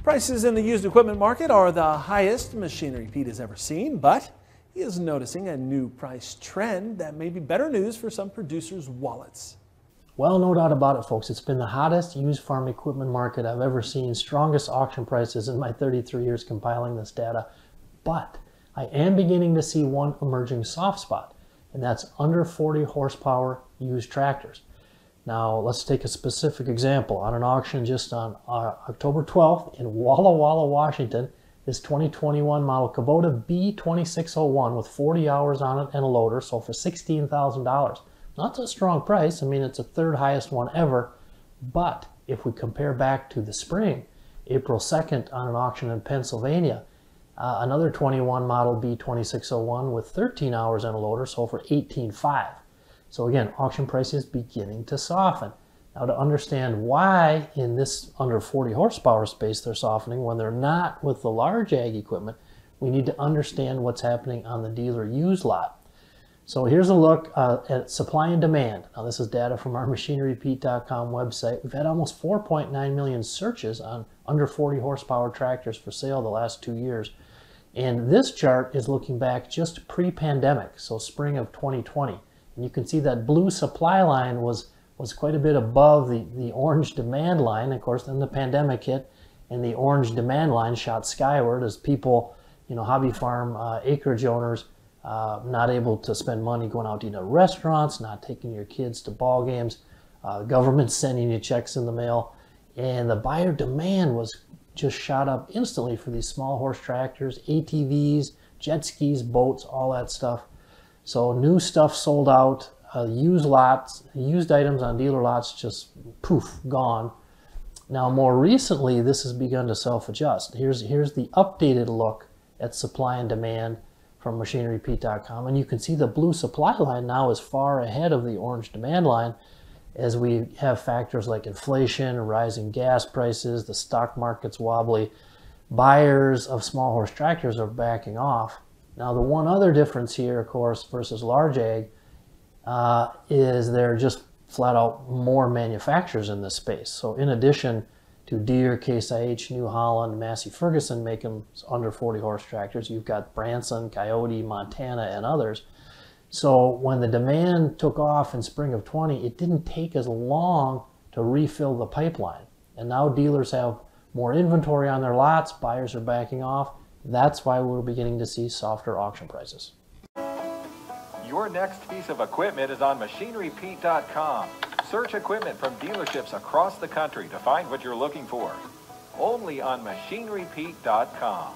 Prices in the used equipment market are the highest Machinery Pete has ever seen, but he is noticing a new price trend that may be better news for some producers' wallets. Well, no doubt about it, folks. It's been the hottest used farm equipment market I've ever seen. Strongest auction prices in my 33 years compiling this data. But I am beginning to see one emerging soft spot, and that's under 40 horsepower used tractors. Now, let's take a specific example. On an auction just on October 12th in Walla Walla, Washington, this 2021 model Kubota B2601 with 40 hours on it and a loader sold for $16,000. Not a strong price. I mean, it's the third highest one ever. But if we compare back to the spring, April 2nd on an auction in Pennsylvania, another 21 model B2601 with 13 hours and a loader sold for $18,500. So again, auction prices beginning to soften. Now, to understand why in this under 40 horsepower space they're softening when they're not with the large ag equipment, we need to understand what's happening on the dealer used lot. So here's a look at supply and demand. Now, this is data from our MachineryPete.com website. We've had almost 4.9 million searches on under 40 horsepower tractors for sale the last 2 years. And this chart is looking back just pre-pandemic, so spring of 2020. And you can see that blue supply line was quite a bit above the orange demand line. Of course, then the pandemic hit and the orange demand line shot skyward as people, hobby farm acreage owners, not able to spend money going out to eat at restaurants, not taking your kids to ball games, government sending you checks in the mail. And the buyer demand was just shot up instantly for these small horse tractors, ATVs, jet skis, boats, all that stuff. So new stuff sold out, used items on dealer lots just poof, gone. Now more recently, this has begun to self-adjust. Here's the updated look at supply and demand from MachineryPete.com, and you can see the blue supply line now is far ahead of the orange demand line as we have factors like inflation, rising gas prices, the stock market's wobbly. Buyers of small horse tractors are backing off. Now, the one other difference here, of course, versus large ag is there are just flat out more manufacturers in this space. So in addition to Deere, Case IH, New Holland, Massey Ferguson making under 40 horse tractors, you've got Branson, Coyote, Montana, and others. So when the demand took off in spring of 20, it didn't take as long to refill the pipeline. And now dealers have more inventory on their lots, buyers are backing off. That's why we're beginning to see softer auction prices. Your next piece of equipment is on MachineryPete.com. Search equipment from dealerships across the country to find what you're looking for. Only on MachineryPete.com.